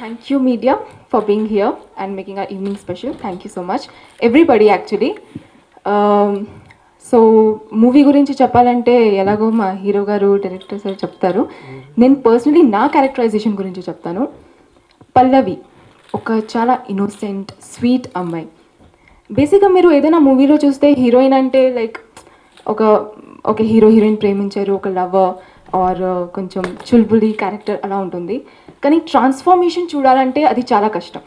Thank you, media, for being here and making our evening special. Thank you so much. Everybody, actually. So movie గురించి చెప్పాలంటే ఎలాగో మా hero గారు director sir చెప్తారు. నేను personally నా క్యారెక్టరైజేషన్ గురించి చెప్తాను. పల్లవి ఒక చాలా ఇన్నోసెంట్ స్వీట్ అమ్మాయి. బేసిక్గా మీరు ఏదైనా మూవీలో చూస్తే హీరోయిన్ అంటే లైక్ ఒక ఒక హీరో హీరోయిన్ ప్రేమించారు, ఒక లవర్ ఆర్ కొంచెం చుల్బులి క్యారెక్టర్ అలా ఉంటుంది. కానీ ట్రాన్స్ఫర్మేషన్ చూడాలంటే అది చాలా కష్టం.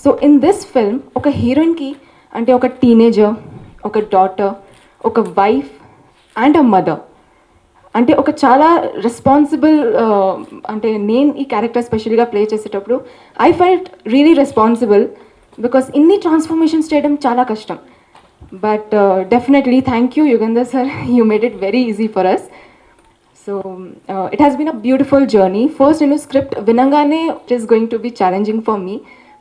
సో ఇన్ దిస్ ఫిల్మ్ ఒక హీరోయిన్కి అంటే ఒక టీనేజర్, ఒక డాటర్, ఒక వైఫ్ అండ్ అ మదర్, అంటే ఒక చాలా రెస్పాన్సిబుల్, అంటే నేను ఈ క్యారెక్టర్ స్పెషల్గా ప్లే చేసేటప్పుడు I felt really responsible because ఇన్ని ట్రాన్స్ఫర్మేషన్స్ చేయడం చాలా కష్టం. But definitely thank you Yugandhar sir, you made it very easy for us. So it has been a beautiful journey. First నేను స్క్రిప్ట్ వినంగానే it is going to be challenging for me,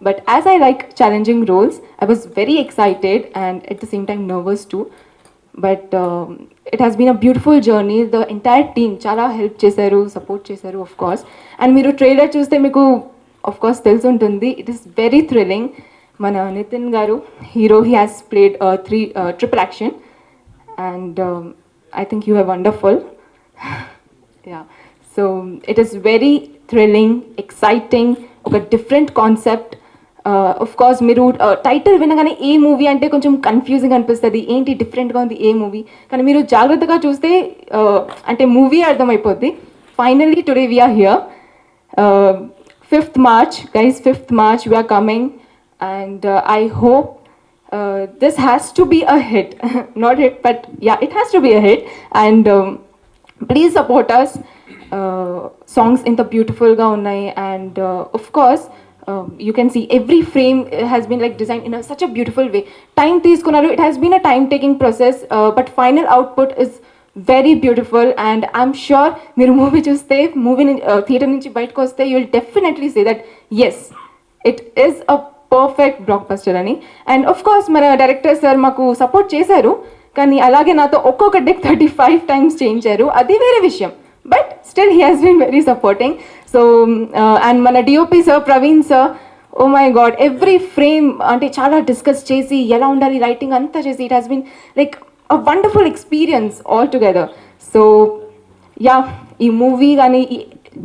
but as I like challenging roles I was very excited and at the same time nervous too. But it has been a beautiful journey. The entire team చాలా help చేశారు, support చేశారు of course. And మీరు trailer చూస్తే మీకు of course తెలిసి ఉంటుంది, it is very thrilling. మన Nitin garu hero, he has played triple action and I think you are wonderful. Yeah, so it is very thrilling, exciting, ఒక different concept. Of course మీరు title వినగానే ఏ movie అంటే కొంచెం confusing అనిపిస్తుంది, ఏంటి డిఫరెంట్గా ఉంది ఏ మూవీ, కానీ మీరు జాగ్రత్తగా చూస్తే అంటే మూవీ అర్థమైపోద్ది. Finally today we are here, 5th March guys, 5th March we are coming and I hope this has to be a hit. Not hit, but yeah, it has to be a hit. And please support us. Songs inta beautiful ga unnai, and of course you can see every frame has been like designed in such a beautiful way. Time తీసుకున్నారు, it has been a time taking process, but final output is very beautiful. And I'm sure మీరు movie చూస్తే, movie theatre నుంచి బయటకు వస్తే you will definitely say that yes, it is a perfect blockbuster అని. And of course మన director sir మాకు support చేశారు, కానీ అలాగే నాతో ఒక్కొక్క డెక్ 35 times చేయించారు, అది వేరే విషయం. But still he has been very supporting. So and మన DOP sir Praveen sir, oh my god, every frame అంటే చాలా డిస్కస్ చేసి ఎలా ఉండాలి రైటింగ్ అంతా చేసి it has been like a wonderful experience all together. So yeah, ఈ మూవీ కానీ ఈ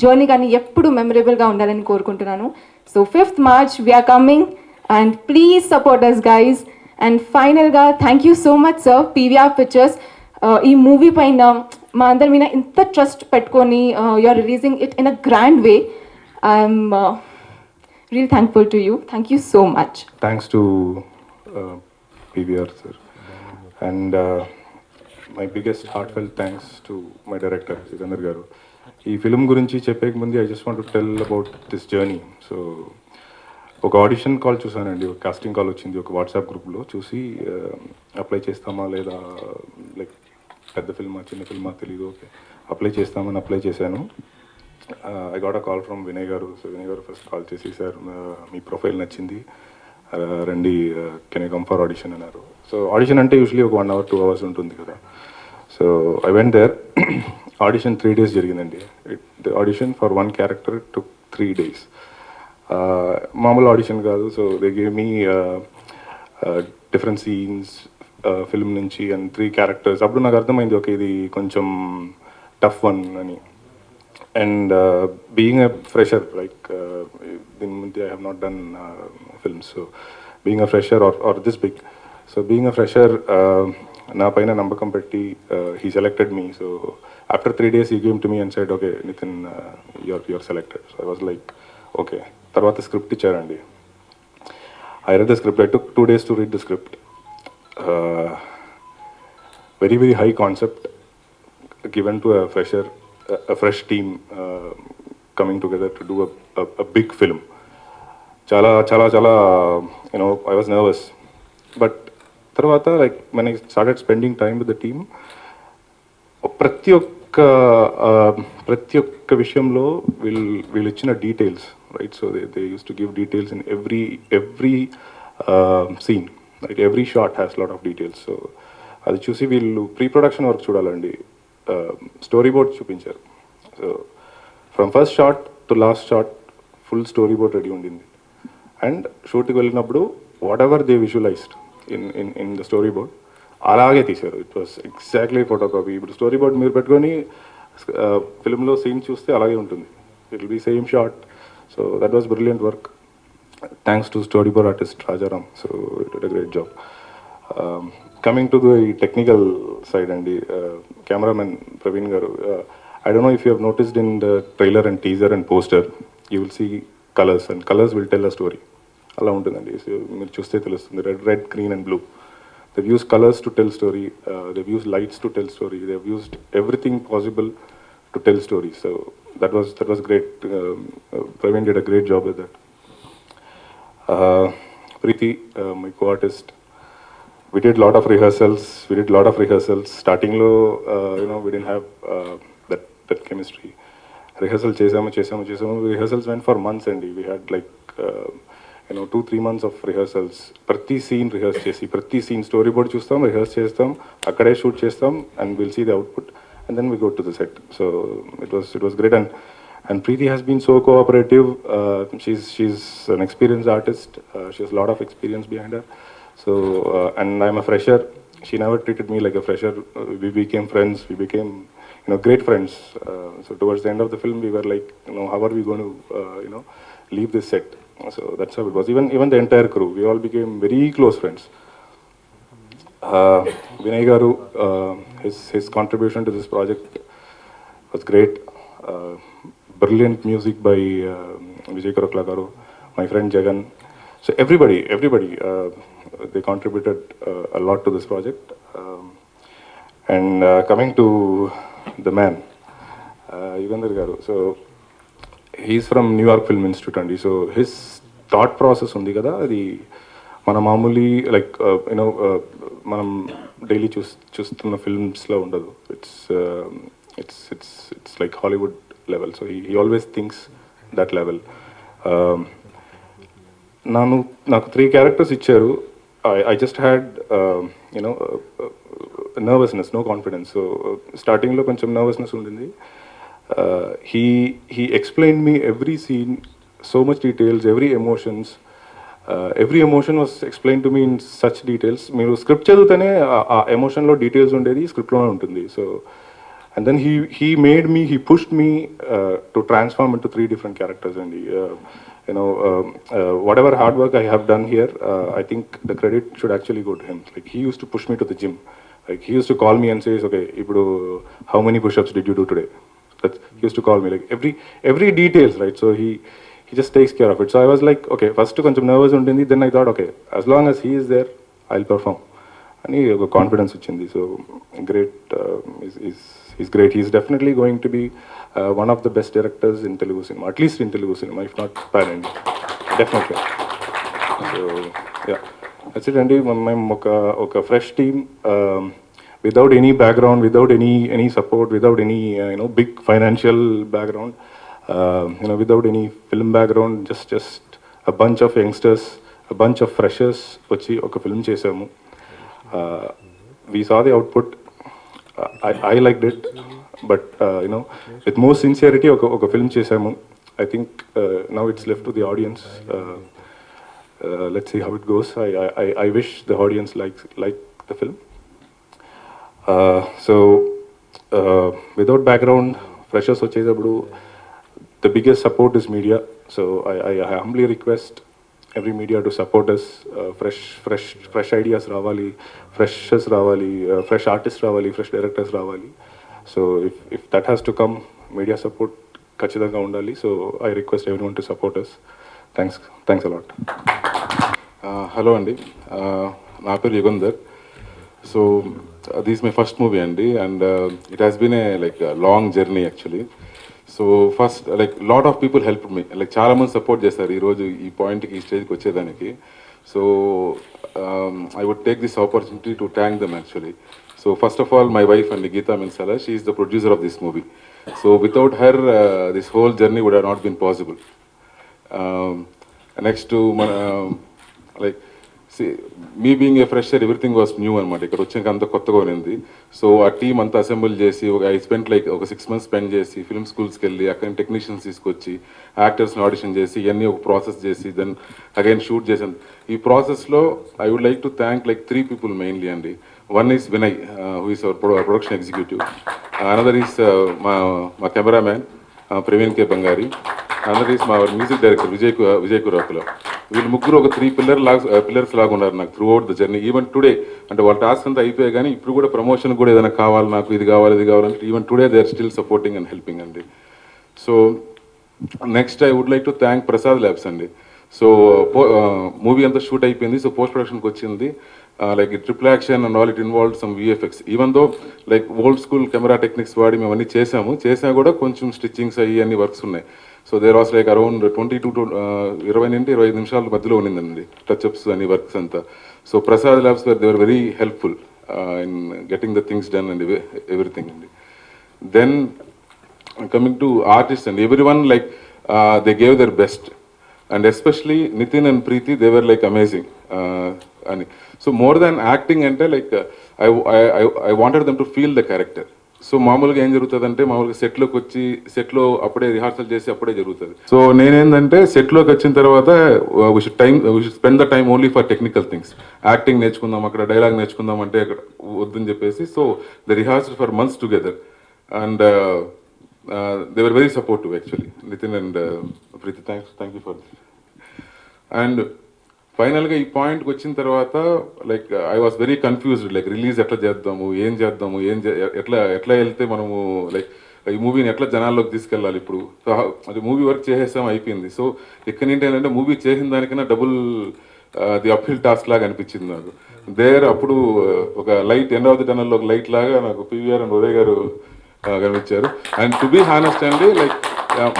జర్నీ కానీ ఎప్పుడు మెమరబుల్గా ఉండాలని కోరుకుంటున్నాను. So 5th March we are coming and please support us guys. And ఫైనల్గా thank you so much sir, PVR pictures ఈ మూవీ పైన మా అందరి మీద ఇంత ట్రస్ట్ పెట్టుకొని you're releasing it in a grand way. I'm real thankful to you. Thank you so much. Thanks to PVR sir and my biggest heartfelt thanks to my director Yugandhar garu. ఈ film గురించి చెప్పేక ముందు I just want to tell about this journey. So ఒక audition call చూసానండి, ఒక casting call వచ్చింది ఒక WhatsApp గ్రూప్లో. చూసి అప్లై చేస్తామా లేదా, లైక్ పెద్ద ఫిల్మా చిన్న ఫిల్మా తెలీదు, ఓకే అప్లై చేస్తామని అప్లై చేశాను. I got a call from Vinay garu. So Vinay garu first call చేసి, సార్ మీ ప్రొఫైల్ నచ్చింది, రండి can you come for audition అన్నారు. సో ఆడిషన్ అంటే యూజువలీ ఒక 1 hour 2 hours ఉంటుంది కదా. So I went there. Audition 3 days జరిగిందండి. The audition for 1 character took 3 days. మామూలు ఆడిషన్ కాదు. So they gave me different scenes film నుంచి అండ్ 3 characters. అప్పుడు నాకు అర్థమైంది, ఓకే ఇది కొంచెం టఫ్ వన్ అని. And being a fresher, like దీని ముందు I have not done films. So being a fresher or this big, so being a fresher నా పైన నమ్మకం పెట్టి he selected me. So after 3 days he came to me and said, okay Nitin, you're selected. So I was like, okay. తర్వాత script ఇచ్చారండి. I read the script. I took 2 days to read the script. Very very high concept given to a fresher, a fresh team coming together to do a big film. Chala chala chala, you know, I was nervous, but తర్వాత like when I started spending time with the team, ప్రతి ఒక్క విషయంలో వీళ్ళు ఇచ్చిన details, right? So they use to give details in every scene, right? Every shot has lot of details. So అది చూసి వీళ్ళు pre production work చూడాలండి, storyboard చూపించారు. So from first shot to last shot full storyboard ready ఉండింది. And షూట్కి వెళ్ళినప్పుడు whatever they visualised in the storyboard అలాగే తీశారు. It was exactly photocopy. ఇప్పుడు స్టోరీ బోర్డ్ మీరు పెట్టుకొని ఫిల్మ్లో సీన్ చూస్తే అలాగే ఉంటుంది. It will be same shot. So that was brilliant work. Thanks to storyboard artist Rajaram. So he did a great job. Coming to the technical side and the cameraman Praveen Garu, I don't know if you have noticed in the trailer and teaser and poster, you will see colors and colors will tell a story. అలా ఉంటుందండి. So మీరు చూస్తే తెలుస్తుంది. Red green and blue. They've used colors to tell story. They've used lights to tell story. They've used everything possible to tell story. So that was great. Praveen did a great job with that. Preeti, my co-artist, we did lot of rehearsals. Starting low, we didn't have that chemistry. Rehearsal chesamu. Rehearsals went for months and we had like 2-3 months of rehearsals. Prati scene rehearse chesi, prati scene storyboard chustam, rehearse chestam, akkade shoot chestam, and we'll see the output, and then we go to the set. So it was great. And Preeti has been so cooperative. She's an experienced artist. She has a lot of experience behind her. So and I'm a fresher. She never treated me like a fresher. We became friends. We became great friends. So towards the end of the film, we were like, how are we going to leave this set? So that's how it was. Even the entire crew, we all became very close friends. Vinay Garu, his contribution to this project was great. Brilliant music by Vijay Karakla Garu, my friend Jagan. So everybody, they contributed a lot to this project. And coming to the man, Yugandhar Garu. So he's from New York Film Institute, and so his thought process undi kada adi mana mamuli like manam daily chustunna films la undadu. It's like Hollywood level. So he always thinks that level. నాకు 3 characters ఇచ్చారు. I just had nervousness, no confidence. So startingలో కొంచెం nervousness ఉండింది. He explained me every scene, so much details, every emotion was explained to me in such details. మీరు script చదివితేనే ఆ ఎమోషన్లో details ఉండేది స్క్రిప్ట్లోనే ఉంటుంది. So and then he pushed me to transform into 3 different characters. And whatever hard work I have done here, I think the credit should actually go to him. Like he used to push me to the gym. Like he used to call me and say, okay, Ibru, how many push-ups did you do today? He used to call me like every details, right? So he just takes care of it. So I was like, okay, first koncham nervous untindi, then I thought, okay, as long as he is there, I'll perform. And he got confidence వచ్చింది. So great. He's great. He's definitely going to be one of the best directors in Telugu cinema, at least in Telugu cinema, if not pan-India. Definitely. So yeah, that's it. And మేము ఒక fresh team, without any background, without any support, without any big financial background, without any film background, just a bunch of youngsters, a bunch of freshers వచ్చి ఒక film చేసాము. We saw the output. I liked it, but with more sincerity ఒక film చేసాము. I think now it's left to the audience. Let's see how it goes. I wish the audience like the film. So without background, freshers వచ్చేటప్పుడు the biggest support is media. So I humbly request every media to support us. Fresh ideas ravali, freshers ravali, fresh artists ravali, fresh directors ravali. So if that has to come, media support ఖచ్చితంగా ఉండాలి. So I request everyone to support us. Thanks a lot. Hello అండి, నా పేరు Yugandhar. So this is my first movie అండి, and it has been a long journey actually. So first lot of people help me, చాలామంది support చేస్తారు ఈరోజు ఈ పాయింట్కి, ఈ స్టేజ్కి వచ్చేదానికి. So I would take this opportunity to thank them actually. So first of all my wife అండి, Geeta Minsala, she is the producer of this movie. So without her this whole journey would have not been possible. Next మన me being a fresher everything was new అనమాట. ఇక్కడ వచ్చాక అంత కొత్తగా ఉన్నింది. So ఆ team అంతా అసెంబుల్ చేసి ఐ స్పెంట్ లైక్ ఒక 6 months స్పెండ్ చేసి ఫిల్మ్ స్కూల్స్కి వెళ్ళి అక్కడ టెక్నీషియన్స్ తీసుకొచ్చి యాక్టర్స్ని ఆడిషన్ చేసి ఇవన్నీ ఒక ప్రాసెస్ చేసి దెన్ అగైన్ షూట్ చేసాను. ఈ ప్రాసెస్లో I would like to thank like 3 people mainly అండి. One is Vinay, who is our production executive. Another is మా cameraman Praveen K Bangari. Another is మా మ్యూజిక్ డైరెక్టర్ విజయ్ కురాకుల. వీళ్ళు ముగ్గురు ఒక 3 పిల్లర్స్ లాగా ఉన్నారు నాకు throughout the journey. Even today అంటే వాళ్ళ టాస్క్ అంతా అయిపోయాయి కానీ ఇప్పుడు కూడా ప్రమోషన్ కూడా ఏదైనా కావాలి, నాకు ఇది కావాలంటే even today they are still supporting and helping అండి. So next I would like to thank Prasad labs అండి. సో మూవీ అంతా షూట్ అయిపోయింది. సో పోస్ట్ ప్రొడక్షన్కి వచ్చింది. Like triple action and all it involve some VFX. Even though like old school camera techniques వాడి మేము అన్నీ చేసినా కూడా కొంచెం స్టిచ్చింగ్స్ అయ్యి అన్ని వర్క్స్ ఉన్నాయి. So there was like around 20 to 25 నిమిషాల మధ్యలో ఉన్నిందండి టచ్అప్స్ అన్ని వర్క్స్ అంతా. So Prasad labs they were very helpful in getting the things done and everything అండి. దెన్ కమింగ్ టు ఆర్టిస్ట్ అండి, every one like they gave their best and especially Nitin and Preethi they were like amazing అని. So more than acting అంటే like I wanted them to feel the character. So మామూలుగా ఏం జరుగుతుంది అంటే మామూలుగా సెట్లో అప్పుడే రిహార్సల్ చేసి అప్పుడే జరుగుతుంది. సో నేనేంటంటే సెట్లోకి వచ్చిన తర్వాత we should spend the time only for technical things. Acting నేర్చుకుందాం, అక్కడ డైలాగ్ నేర్చుకుందాం అంటే అక్కడ వద్దని చెప్పేసి so the rehearsal for months together and they were very supportive actually Nitin and Preethi. Thank you for this. And ఫైనల్గా ఈ పాయింట్కి వచ్చిన తర్వాత like I was very confused, like release ఎట్లా చేద్దాము, ఎట్లా వెళ్తే మనము లైక్ ఈ మూవీని ఎట్లా జనాల్లోకి తీసుకెళ్ళాలి. ఇప్పుడు అది మూవీ వర్క్ చేసేసాం అయిపోయింది. సో ఇక్కడ నుండి ఏంటంటే మూవీ చేసిన దానికన్నా డబుల్ ది అప్హిల్ టాస్క్ లాగా అనిపించింది నాకు. అప్పుడు ఒక లైట్ ఎండ్ ఆఫ్ ది టనల్లో ఒక లైట్ లాగా నాకు పివిఆర్ అండ్ ఉదయ్ గారు కనిపించారు. అండ్ టు బీ హానెస్ట్ అండి like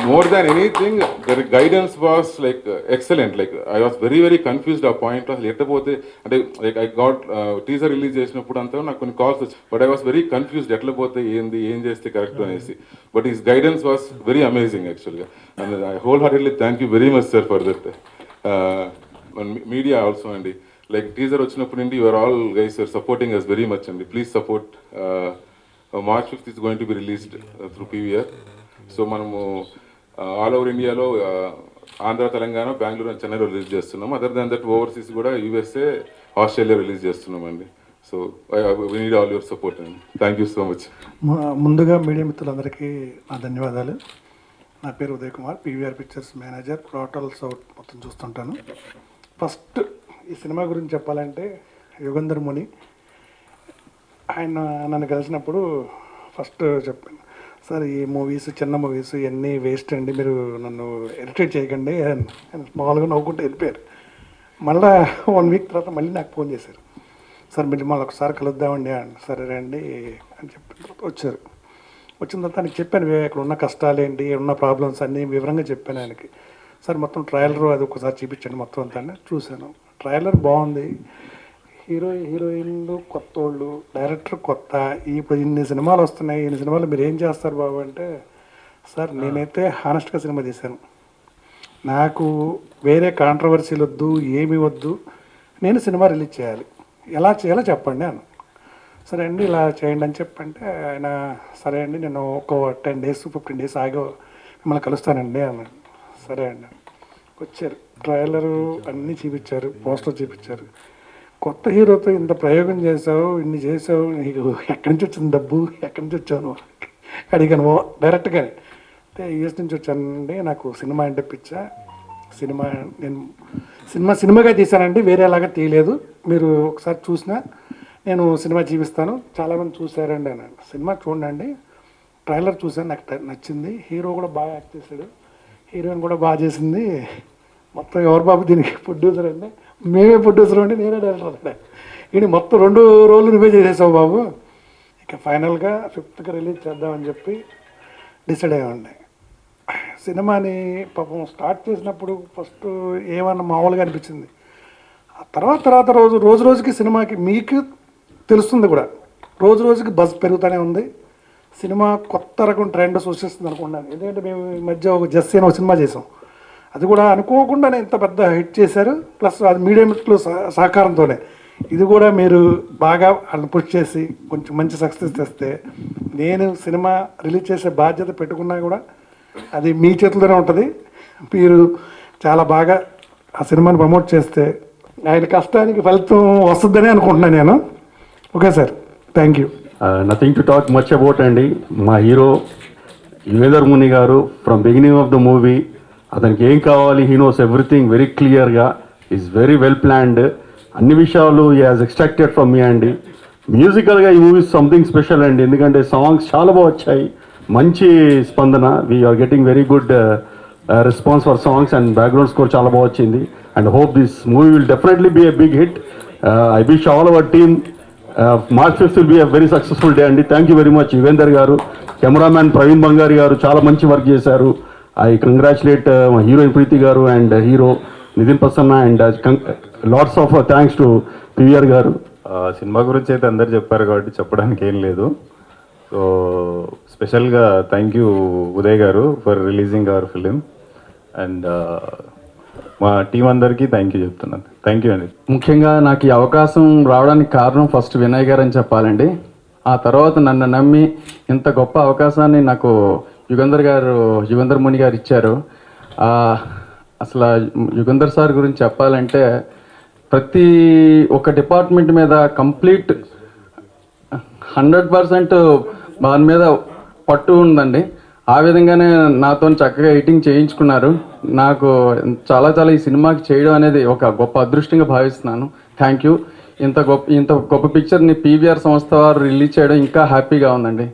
more than anything the guidance was like excellent. Like I was very confused ఆ పాయింట్ అసలు ఎట్లపోతే అంటే like I got teaser release చేసినప్పుడు అంతా నాకు కొన్ని కాల్స్ వచ్చాయి. But I was very confused ఎట్లా పోతే ఏం చేస్తే కరెక్ట్ అనేసి. But his guidance was very amazing యాక్చువల్గా. And I wholeheartedly thank you very much sir for that. Media also అండి, లైక్ టీజర్ వచ్చినప్పుడు నుండి you are all guys are supporting us very much అండి. Please support. March 5th is going to be released through PVR. So మనము all over ఇండియాలో Andhra, Telangana, Bengaluru and చెన్నైలో release చేస్తున్నాము. Other than that overseas కూడా USA, Australia release చేస్తున్నామండి. So we need all your support అండి. Thank you so much. ముందుగా మీడియా మిత్రులందరికీ నా ధన్యవాదాలు. నా పేరు Uday Kumar, PVR pictures manager. Total south మొత్తం చూస్తుంటాను. ఫస్ట్ ఈ సినిమా గురించి చెప్పాలంటే యుగంధర్ ముని ఆయన నన్ను కలిసినప్పుడు ఫస్ట్ చెప్పాను, సార్ ఈ మూవీస్ చిన్న మూవీస్ ఇవన్నీ వేస్ట్ అండి, మీరు నన్ను ఇరిటేట్ చేయకండి అని మామూలుగా నవ్వుకుంటూ వెళ్ళిపోయారు. మళ్ళీ 1 week తర్వాత మళ్ళీ నాకు ఫోన్ చేశారు, సార్ మీరు మళ్ళీ ఒకసారి కలుద్దామండి అని. సరే రండి అని చెప్పిన తర్వాత వచ్చారు. వచ్చిన తర్వాత ఆయనకి చెప్పాను ఇక్కడ ఉన్న కష్టాలు ఏంటి, ఉన్న ప్రాబ్లమ్స్ అన్నీ వివరంగా చెప్పాను ఆయనకి. సార్ మొత్తం ట్రయలర్ అది ఒకసారి చూపించండి మొత్తం అంతా. చూశాను, ట్రయలర్ బాగుంది, హీరోయిన్లు కొత్త వాళ్ళు, డైరెక్టర్ కొత్త, ఇప్పుడు ఇన్ని సినిమాలు వస్తున్నాయి, ఇన్ని సినిమాలు మీరు ఏం చేస్తారు బాబు అంటే, సార్ నేనైతే హానెస్ట్గా సినిమా తీశాను, నాకు వేరే కాంట్రవర్సీలు వద్దు, ఏమి వద్దు, నేను సినిమా రిలీజ్ చేయాలి, ఎలా చేయాలో చెప్పండి అన్న. సరే అండి ఇలా చేయండి అని చెప్పంటే ఆయన సరే అండి నేను ఒక 10 days 15 days ఆగి మిమ్మల్ని కలుస్తానండి అన్నాడు. సరే అండి వచ్చారు, ట్రైలరు అన్నీ చూపించారు, పోస్టర్ చూపించారు. కొత్త హీరోతో ఇంత ప్రయోగం చేసావు, ఇన్ని చేసావు, నీకు ఎక్కడి నుంచి వచ్చింది డబ్బు, ఎక్కడి నుంచి వచ్చాను అడిగాను డైరెక్ట్గా. అయితే యూఎస్ నుంచి వచ్చానండి, నాకు సినిమా అంటే పిచ్చా, నేను సినిమాగా తీశానండి, వేరేలాగా తీయలేదు, మీరు ఒకసారి చూసినా నేను సినిమా చూపిస్తాను, చాలామంది చూసారండి అన్నాను. సినిమా చూడండి, ట్రైలర్ చూసాను, నాకు నచ్చింది, హీరో కూడా బాగా యాక్ట్ చేశాడు, హీరోయిన్ కూడా బాగా చేసింది, మొత్తం ఎవరు బాబు దీనికి ప్రొడ్యూసర్ అండి, మేమే ప్రొడ్యూసర్ అండి, నేనే డైరెక్టర్ అండి, ఈయన మొత్తం 2 రోజులు నువ్వే చేసేసావు బాబు. ఇక ఫైనల్గా 5th రిలీజ్ చేద్దామని చెప్పి డిసైడ్ అయ్యామండి. సినిమాని పాపం స్టార్ట్ చేసినప్పుడు ఫస్ట్ ఏమన్నా మామూలుగా అనిపించింది, ఆ తర్వాత రోజుకి సినిమాకి మీకు తెలుస్తుంది కూడా, రోజుకి బజ్ పెరుగుతూనే ఉంది, సినిమా కొత్త రకం ట్రెండ్ సృష్టిస్తుంది అనుకున్నాను. ఎందుకంటే మేము ఈ మధ్య ఒక జస్సీ అని ఒక సినిమా చేసాం, అది కూడా అనుకోకుండానే ఇంత పెద్ద హిట్ చేశారు. ప్లస్ అది మీడియా మిత్రుల సహకారంతోనే. ఇది కూడా మీరు బాగా వాళ్ళని పుష్ చేసి కొంచెం మంచి సక్సెస్ తెస్తే, నేను సినిమా రిలీజ్ చేసే బాధ్యత పెట్టుకున్నా కూడా అది మీ చేతుల్లోనే ఉంటుంది. మీరు చాలా బాగా ఆ సినిమాని ప్రమోట్ చేస్తే ఆయన కష్టానికి ఫలితం వస్తుందని అనుకుంటున్నాను నేను. Okay sir, thank you. Nothing to talk much about అండి. మా హీరో యుగంధర్ ముని గారు from beginning of the movie అతనికి ఏం కావాలి, హీ నోస్ ఎవ్రీథింగ్ వెరీ క్లియర్గా, ఈజ్ వెరీ వెల్ ప్లాన్డ్. అన్ని విషయాలు హీ హాజ్ ఎక్స్ట్రాక్టెడ్ ఫ్రమ్ మీ అండి. మ్యూజికల్గా ఈ మూవీ సంథింగ్ స్పెషల్ అండి, ఎందుకంటే సాంగ్స్ చాలా బాగా వచ్చాయి, మంచి స్పందన. We're getting very good response for songs and background score చాలా బాగా వచ్చింది. And hope this movie will definitely be a big hit. I wish all our team March 5th will be a very successful day అండి. Thank you very much Yugender garu, cameraman Praveen బంగారి గారు చాలా మంచి work చేశారు. I congratulate heroine Preethi garu and hero Nitin Prasanna and lots of thanks to PVR garu. సినిమా గురించి అయితే అందరు చెప్పారు కాబట్టి చెప్పడానికి ఏం లేదు. సో స్పెషల్గా థ్యాంక్ యూ ఉదయ్ గారు for releasing hour film and మా టీం అందరికీ థ్యాంక్ యూ చెప్తున్నాను. థ్యాంక్ యూ అండి. ముఖ్యంగా నాకు ఈ అవకాశం రావడానికి కారణం ఫస్ట్ వినయ్ గారు అని చెప్పాలండి. ఆ తర్వాత నన్ను నమ్మి ఇంత గొప్ప అవకాశాన్ని నాకు యుగంధర్ ముని గారు ఇచ్చారు. అసలు యుగంధర్ సార్ గురించి చెప్పాలంటే ప్రతి ఒక్క డిపార్ట్మెంట్ మీద కంప్లీట్ 100% దాని మీద పట్టు ఉందండి. ఆ విధంగానే నాతో చక్కగా ఎడిటింగ్ చేయించుకున్నారు. నాకు చాలా ఈ సినిమాకి చేయడం అనేది ఒక గొప్ప అదృష్టంగా భావిస్తున్నాను. Thank you. ఇంత గొప్ప పిక్చర్ని పీవీఆర్ సంస్థ వారు రిలీజ్ చేయడం ఇంకా హ్యాపీగా ఉందండి.